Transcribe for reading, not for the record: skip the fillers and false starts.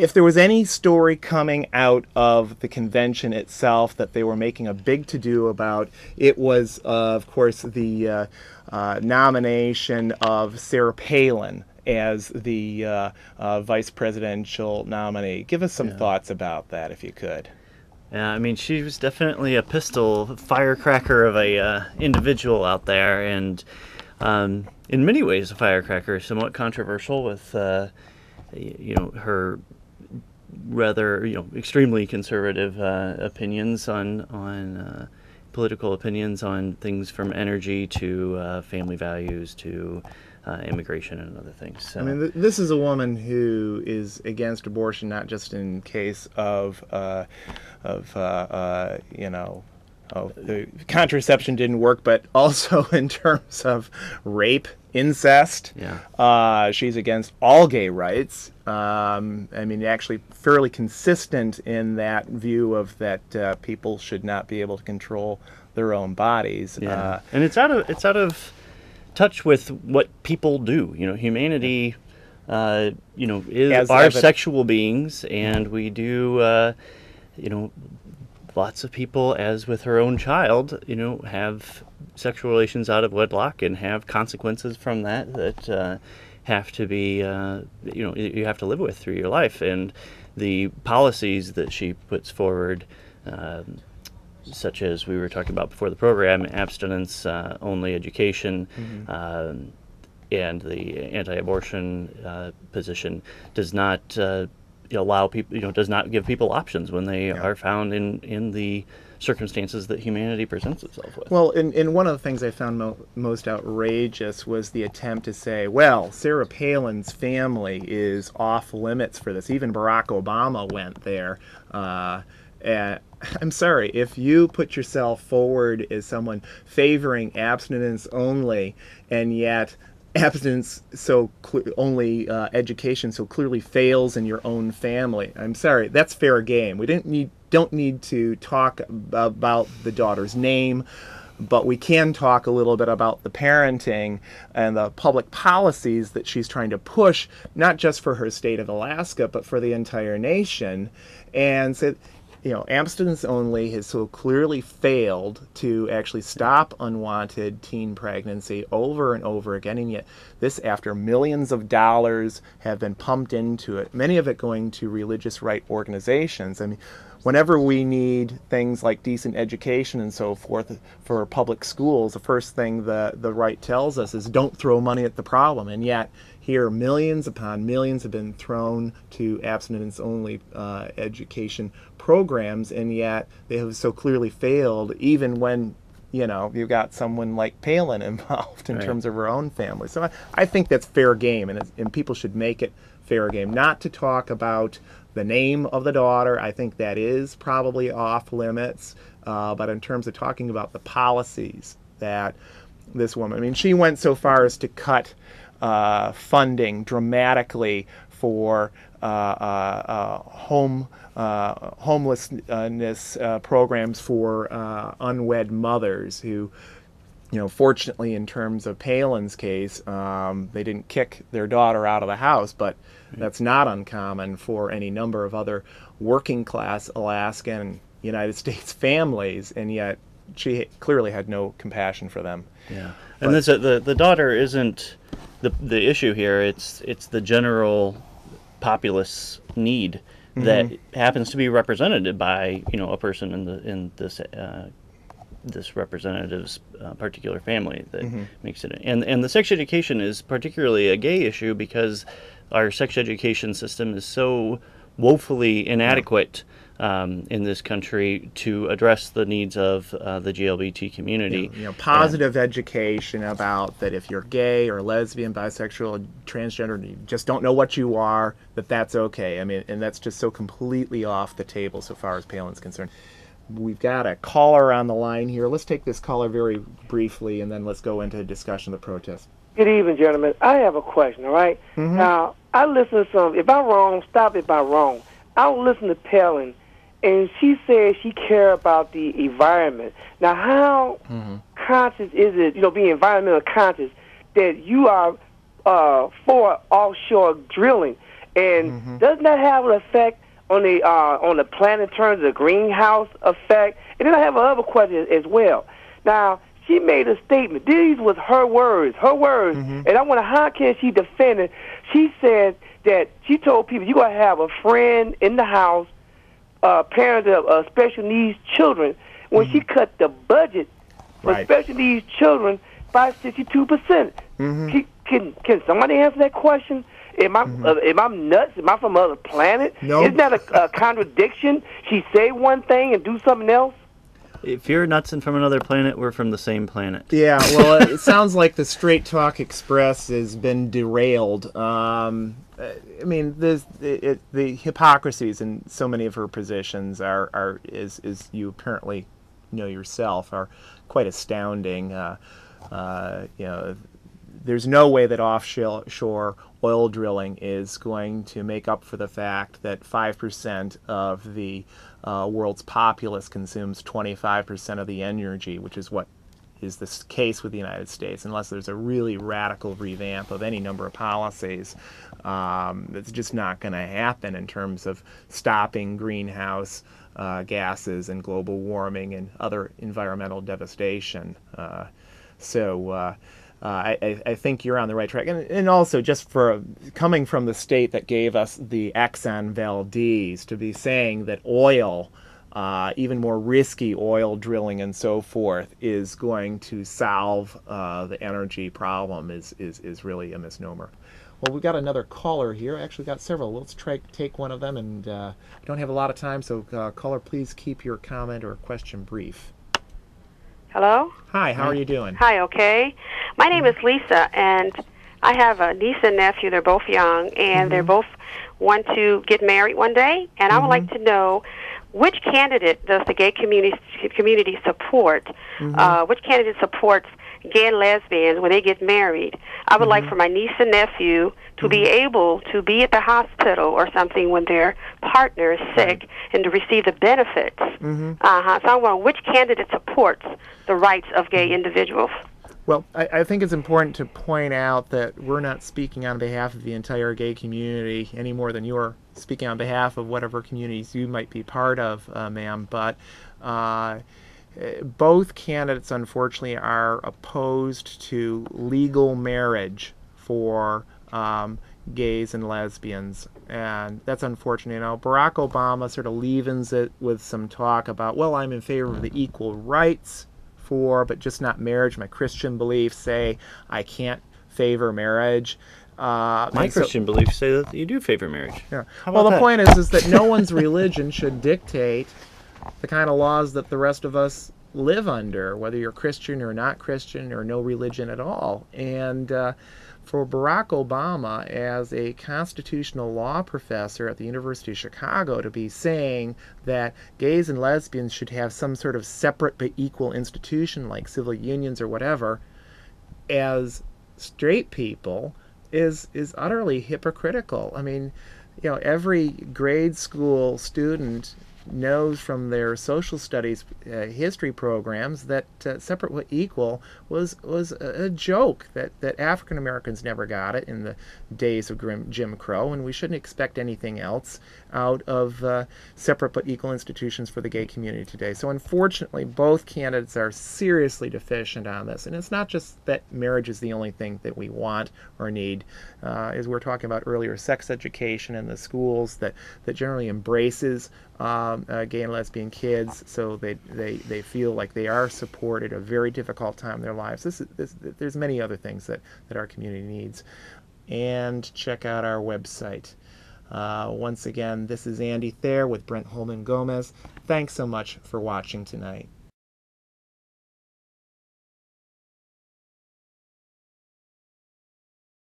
if there was any story coming out of the convention itself that they were making a big to-do about, it was, of course, the nomination of Sarah Palin as the vice presidential nominee. Give us some thoughts about that, if you could. Yeah, I mean, she was definitely a pistol firecracker of a individual out there, and in many ways a firecracker, somewhat controversial with her rather extremely conservative opinions on political opinions on things from energy to family values to immigration and other things. So, I mean, this is a woman who is against abortion, not just in case of the contraception didn't work, but also in terms of rape, incest. Yeah. She's against all gay rights. I mean, actually fairly consistent in that view of that people should not be able to control their own bodies. Yeah. And it's out of touch with what people do. Humanity, are sexual beings, and we do, lots of people, as with her own child, have sexual relations out of wedlock and have consequences from that have to be, you have to live with through your life. And the policies that she puts forward, such as we were talking about before the program, abstinence only education, and the anti-abortion position does not allow people, does not give people options when they are found in the circumstances that humanity presents itself with. Well, and one of the things I found most outrageous was the attempt to say, well, Sarah Palin's family is off limits for this. Even Barack Obama went there. And I'm sorry, if you put yourself forward as someone favoring abstinence only, and yet abstinence only education so clearly fails in your own family, I'm sorry, that's fair game. We don't need to talk about the daughter's name, but we can talk a little bit about the parenting and the public policies that she's trying to push, not just for her state of Alaska, but for the entire nation. And so, abstinence only has so clearly failed to actually stop unwanted teen pregnancy over and over again, and yet this after millions of dollars have been pumped into it, many of it going to religious right organizations. I mean, whenever we need things like decent education and so forth for public schools, the first thing the right tells us is don't throw money at the problem, and yet here millions upon millions have been thrown to abstinence-only education programs, and yet they have so clearly failed, even when you've got someone like Palin involved in terms of her own family. So I think that's fair game, and people should make it fair game. Not to talk about the name of the daughter, I think that is probably off limits, but in terms of talking about the policies that this woman, I mean, she went so far as to cut funding dramatically for homelessness programs for unwed mothers who, fortunately in terms of Palin's case, they didn't kick their daughter out of the house, but that's not uncommon for any number of other working class Alaskan United States families, and yet she clearly had no compassion for them. Yeah, and the daughter isn't the issue here. It's the general populace need that happens to be represented by a person in this representative's particular family that makes it. And the sex education is particularly a gay issue because our sex education system is so woefully inadequate in this country to address the needs of the GLBT community. Positive education about that if you're gay or lesbian, bisexual, transgender, you just don't know what you are, that's okay. I mean, and that's just so completely off the table so far as Palin's concerned. We've got a caller on the line here. Let's take this caller very briefly, and then let's go into a discussion of the protest. Good evening, gentlemen. I have a question, all right? Now, I listen to some, if I'm wrong, stop if I'm wrong. I listen to Palin, and she says she cares about the environment. Now, how conscious is it, being environmental conscious, that you are for offshore drilling? And doesn't that have an effect on the planet in terms of the greenhouse effect? And then I have another question as well. Now, she made a statement. These was her words, and I wonder how can she defend it. She said that she told people, you're going to have a friend in the house, parents of special needs children, when she cut the budget for special needs children by 62%. Can somebody answer that question? Am I nuts? Am I from another planet? No. Isn't that a contradiction? She say one thing and do something else? If you're nuts and from another planet, we're from the same planet. Yeah, well, it sounds like the Straight Talk Express has been derailed. I mean, the hypocrisies in so many of her positions are as you apparently know yourself, are quite astounding. There's no way that offshore oil drilling is going to make up for the fact that 5% of the world's populace consumes 25% of the energy, which is what is the case with the United States, unless there's a really radical revamp of any number of policies. It's just not going to happen in terms of stopping greenhouse gases and global warming and other environmental devastation. I think you're on the right track. And also, just for coming from the state that gave us the Exxon Valdez, to be saying that oil, even more risky oil drilling and so forth, is going to solve the energy problem is really a misnomer. Well, we've got another caller here. Actually got several. Let's take one of them, and we don't have a lot of time, so caller, please keep your comment or question brief. Hello? Hi, how are you doing? Hi, okay. My name is Lisa, and I have a niece and nephew. They're both young, and they both want to get married one day, and I would like to know which candidate does the gay community support? Which candidate supports gay and lesbians when they get married? I would like for my niece and nephew to be able to be at the hospital or something when their partner is sick and to receive the benefits. So I wonder which candidate supports the rights of gay individuals. Well, I think it's important to point out that we're not speaking on behalf of the entire gay community any more than you're speaking on behalf of whatever communities you might be part of, ma'am. But both candidates, unfortunately, are opposed to legal marriage for gays and lesbians, and that's unfortunate. You know, Barack Obama sort of leavens it with some talk about, well, I'm in favor of the equal rights for, but just not marriage. My Christian beliefs say I can't favor marriage. My Christian beliefs say that you do favor marriage. Yeah. Well, the point is that no one's religion should dictate the kind of laws that the rest of us live under, whether you're Christian or not Christian or no religion at all. And for Barack Obama, as a constitutional law professor at the University of Chicago, to be saying that gays and lesbians should have some sort of separate but equal institution like civil unions or whatever, as straight people, is utterly hypocritical. I mean, you know, every grade school student knows from their social studies history programs that separate but equal was a joke, that African Americans never got it in the days of Jim Crow, and we shouldn't expect anything else out of separate but equal institutions for the gay community today. So unfortunately, both candidates are seriously deficient on this, and it's not just that marriage is the only thing that we want or need. As we were talking about earlier, sex education in the schools that generally embraces gay and lesbian kids, so they feel like they are supported a very difficult time in their lives. There's many other things that our community needs. And check out our website. Once again, this is Andy Thayer with Brent Holman-Gomez. Thanks so much for watching tonight.